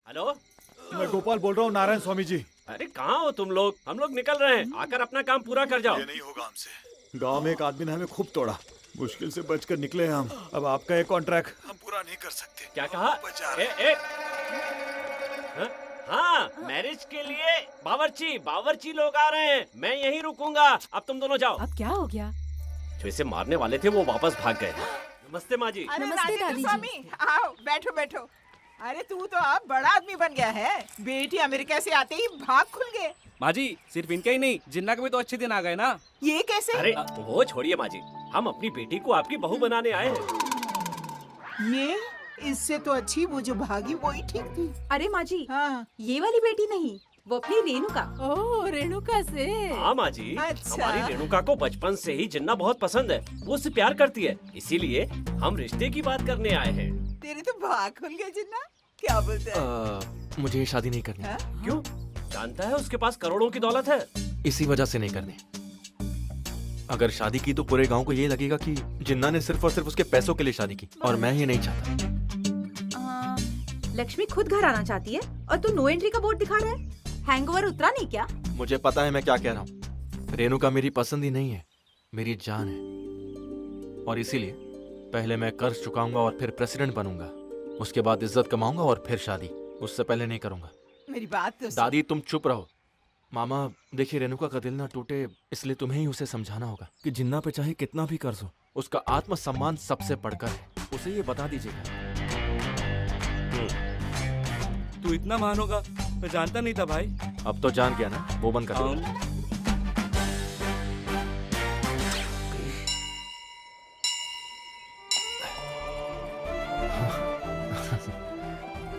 Hello, मैं गोपाल बोल रहा हूँ, नारायण स्वामी जी। अरे कहाँ हो तुम लोग? हम लोग निकल रहे हैं, आकर अपना काम पूरा कर जाओ। ये नहीं होगा हमसे। गांव में एक आदमी ने हमें खूब तोड़ा, मुश्किल से बचकर निकले हैं हम। अब आपका ये कॉन्ट्रैक्ट हम पूरा नहीं कर सकते। क्या कहा? वापस जा रहे हैं। ए, हाँ, हाँ, मैरिज के लिए बावर्ची लोग आ रहे हैं। मैं यहीं रुकूंगा, अब तुम दोनों जाओ। अब क्या हो गया? जो इसे मारने वाले थे वो वापस भाग गए। नमस्ते माँ जी। नमस्ते राजेंद्र दादी जी। स्वामी, आओ बैठो बैठो। अरे तू तो अब बड़ा आदमी बन गया है। बेटी अमेरिका से आते ही भाग खुल गए। माँ जी, सिर्फ इनके ही नहीं, जिन्ना के भी तो अच्छे दिन आ गए ना। ये कैसे? अरे वो छोड़िए माँ जी, हम अपनी बेटी को आपकी बहू बनाने आए हैं। ये इससे तो अच्छी वो जो भागी वो ही ठीक थी। अरे माँ जी, हाँ ये वाली बेटी नहीं, वो अपनी रेणुका। ओह, रेणुका से। हाँ माँ जी, अच्छा। हमारी रेणुका को बचपन से ही जिन्ना बहुत पसंद है। वो उससे प्यार करती है, इसीलिए हम रिश्ते की बात करने आए हैं। तेरे तो भाग खुल गए जिन्ना। क्या बोलते हैं? मुझे शादी नहीं करनी। हाँ? क्यों? जानता है उसके पास करोड़ों की दौलत है। इसी वजह से नहीं करनी। अगर शादी की तो पूरे गांव को ये लगेगा कि जिन्ना ने सिर्फ और सिर्फ उसके पैसों के लिए शादी की, और मैं ये नहीं चाहता। लक्ष्मी खुद घर आना चाहती है और तू नो एंट्री का बोर्ड दिखा रहा है। हैंगओवर उतरा नहीं क्या? मुझे पता है मैं क्या कह रहा हूँ। रेणुका मेरी पसंद ही नहीं है, मेरी जान है। और इसीलिए पहले मैं कर्ज चुकाऊंगा और फिर प्रेसिडेंट बनूंगा। उसके बाद इज्जत कमाऊंगा और फिर शादी। उससे पहले नहीं करूंगा। मेरी बात तो सुन। दादी तुम चुप रहो। मामा देखिए, रेणुका का दिल ना टूटे इसलिए तुम्हें ही उसे समझाना होगा कि जिन्ना पे चाहे कितना भी कर्ज हो, उसका आत्मसम्मान सबसे बढ़कर है। उसे ये बता दीजिएगा। तू इतना महान होगा मैं जानता नहीं था भाई। अब तो जान गया ना, वो बंद कर दो।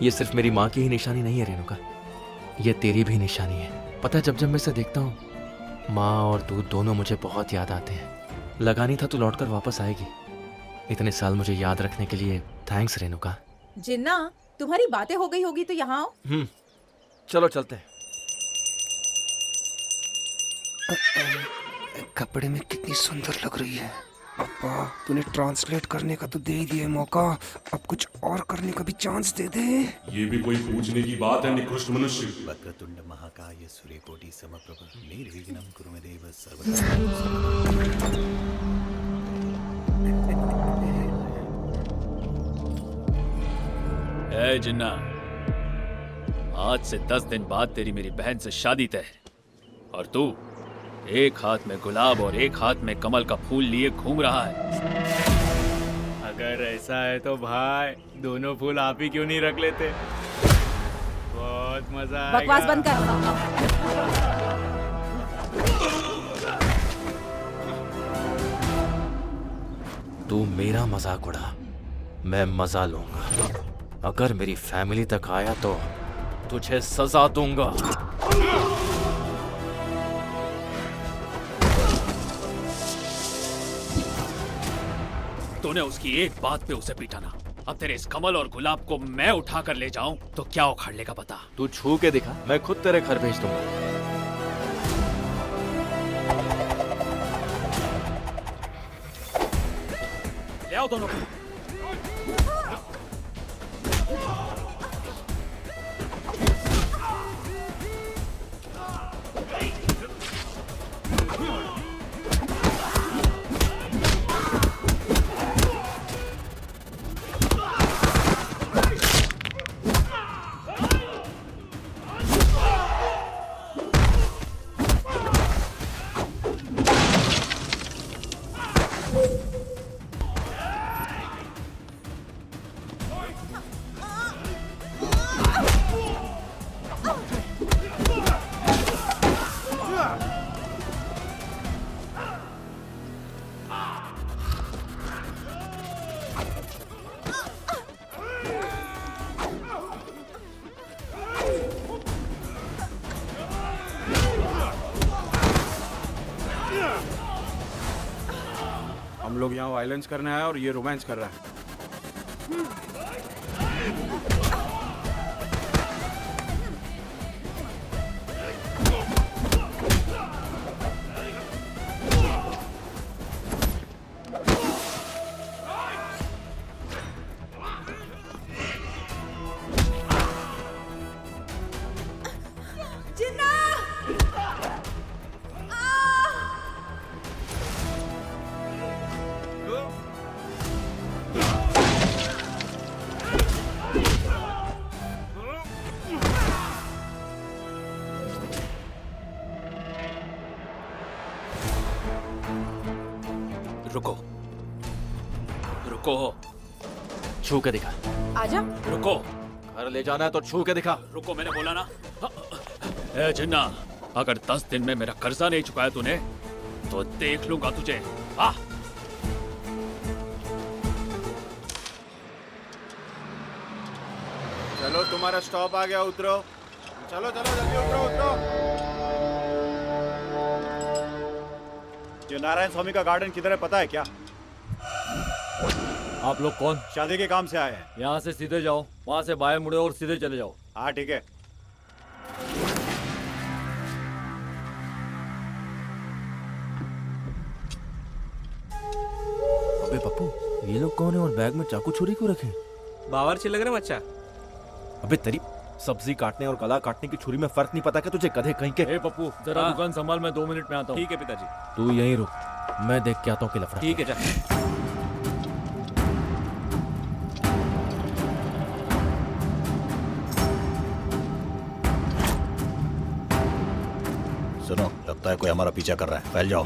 ये सिर्फ मेरी माँ की ही निशानी नहीं है रेणुका, ये तेरी भी निशानी है। पता है, जब जब मैं इसे देखता हूँ, माँ और तू दोनों मुझे बहुत याद आते हैं। लगा नहीं था तू लौटकर वापस आएगी। इतने साल मुझे याद रखने के लिए थैंक्स रेणुका। जिन्ना, तुम्हारी बातें हो गई होगी तो यहाँ आओ। चलो चलते हैं। कपड़े में कितनी सुंदर लग रही है। पापा, तूने ट्रांसलेट करने का तो दे ही दिया मौका, अब कुछ और करने का भी चांस दे दे। ये भी कोई पूछने की बात है निकृष्ट मनुष्य। वक्रतुंड महाकाय सूर्यकोटि समप्रभ निर्विघ्नं कुरु मे देव ए जिन्ना, आज से 10 दिन बाद तेरी मेरी बहन से शादी तय है और तू एक हाथ में गुलाब और एक हाथ में कमल का फूल लिए घूम रहा है। अगर ऐसा है तो भाई दोनों फूल आप ही क्यों नहीं रख लेते? बहुत मजा आएगा। बकवास बंद कर। तू मेरा मजाक उड़ा, मैं मजा लूंगा। अगर मेरी फैमिली तक आया तो तुझे सजा दूंगा। तूने उसकी एक बात पे उसे पीटा ना। अब तेरे इस कमल और गुलाब को मैं उठा कर ले जाऊं तो क्या उखाड़ लेगा बता? तू छू के दिखा, मैं खुद तेरे घर भेज दूंगा। ले आओ दोनों को। हम लोग यहाँ वायलेंस करने आए और ये रोमांस कर रहा है। छू के दिखा। आजा। रुको, घर ले जाना है तो छू के दिखा। रुको, मैंने बोला ना। ए जिन्ना, अगर 10 दिन में मेरा कर्जा नहीं चुकाया तूने तो देख लूंगा तुझे। आ चलो तुम्हारा स्टॉप आ गया, उतरो। चलो चलो जल्दी उतरो उतरो। ये नारायण स्वामी का गार्डन किधर है पता है क्या? आप लोग कौन? शादी के काम से आए हैं। यहाँ से सीधे जाओ, वहाँ से बाएं मुड़े और सीधे चले जाओ। हाँ ठीक है। अबे पप्पू, ये लोग कौन है और बैग में चाकू छुरी क्यों रखे? बावर्ची लग रहे बच्चा। अबे तेरी सब्जी काटने और गला काटने की छुरी में फर्क नहीं पता क्या तुझे? गधे कहीं के। ए पप्पू, जरा दुकान संभाल, मैं 2 मिनट में आता हूँ। ठीक है पिताजी। तू यहीं रुक, मैं देख के आता हूँ कि लफड़ा। ठीक है जा। सुनो, लगता है कोई हमारा पीछा कर रहा है, फैल जाओ।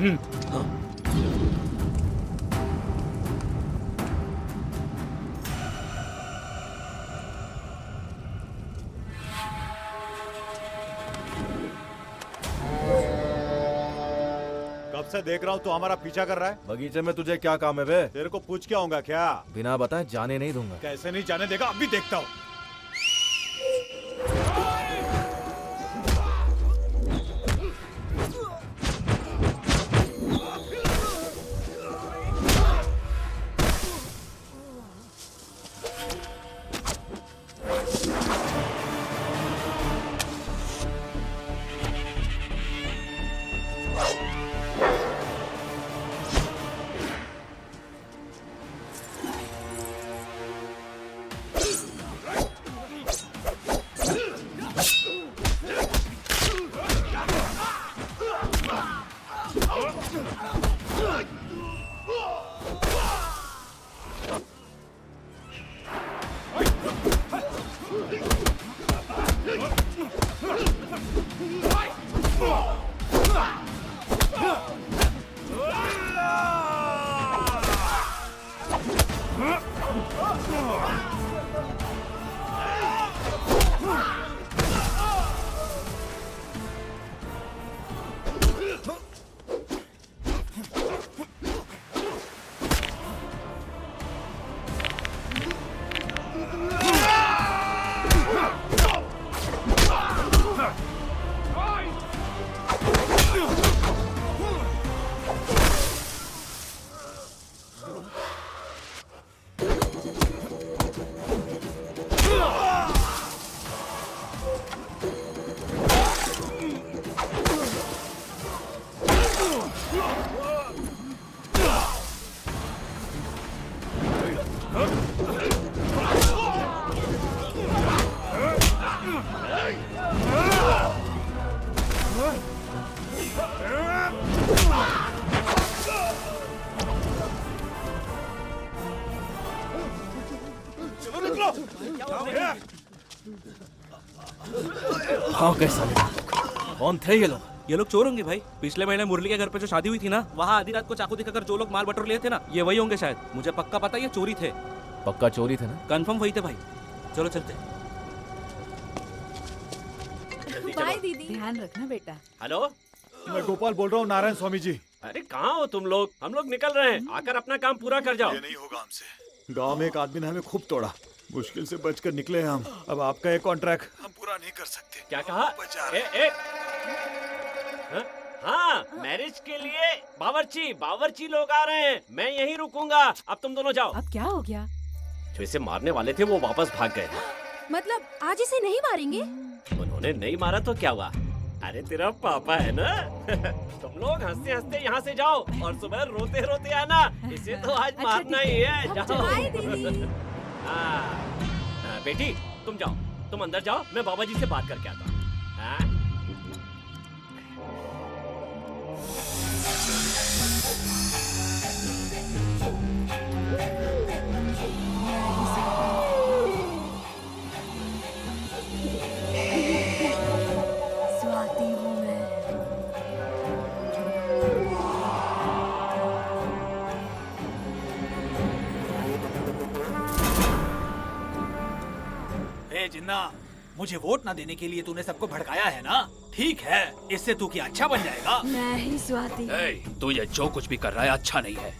कब से देख रहा हूँ तू हमारा पीछा कर रहा है। बगीचे में तुझे क्या काम है बे? तेरे को पूछ के आऊंगा क्या? बिना बताए जाने नहीं दूंगा। कैसे नहीं जाने देगा, अभी देखता हूँ। हाँ कैसा कौन थे ये लोग? ये लोग चोर होंगे भाई। पिछले महीने मुरली के घर पे जो शादी हुई थी ना, वहाँ आधी रात को चाकू दिखाकर जो लोग माल बटोर लिए थे ना, ये वही होंगे शायद। मुझे पक्का पता ये चोरी थे। पक्का चोरी थे ना? कंफर्म वही थे भाई। चलो चलते। बाय दीदी। ध्यान रखना बेटा। हेलो, मैं गोपाल बोल रहा हूँ, नारायण स्वामी जी। अरे कहाँ हो तुम लोग? हम लोग निकल रहे हैं, आकर अपना काम पूरा कर जाओ। ये नहीं होगा हमसे। गांव में एक आदमी ने हमें खूब तोड़ा, मुश्किल से बचकर निकले हैं हम। अब आपका ये कॉन्ट्रैक्ट हम पूरा नहीं कर सकते। क्या कहा? हाँ, मैरिज के लिए बावर्ची लोग आ रहे हैं। मैं यहीं रुकूंगा, अब तुम दोनों जाओ। अब क्या हो गया? जो इसे मारने वाले थे वो वापस भाग गए। मतलब आज इसे नहीं मारेंगे? उन्होंने नहीं मारा तो क्या हुआ? अरे तेरा पापा है ना। तुम लोग हंसते हंसते यहाँ से जाओ और सुबह रोते रोते आना। इसे तो आज मारना ही है। जाओ। हाँ, बेटी तुम जाओ, तुम अंदर जाओ, मैं बाबा जी से बात करके आता हूँ। हाँ? स्वाति हूँ मैं। जिन्ना, मुझे वोट ना देने के लिए तूने सबको भड़काया है ना? ठीक है, इससे तू क्या अच्छा बन जाएगा? नहीं स्वाति। तू ये जो कुछ भी कर रहा है अच्छा नहीं है।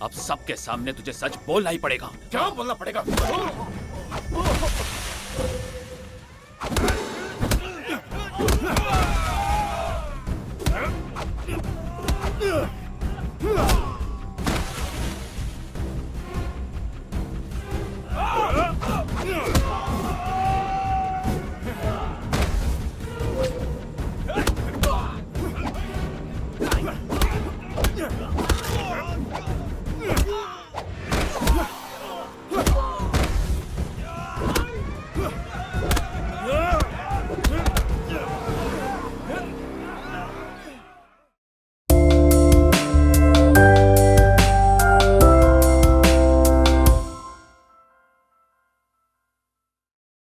अब सबके सामने तुझे सच बोलना ही पड़ेगा। क्या बोलना पड़ेगा?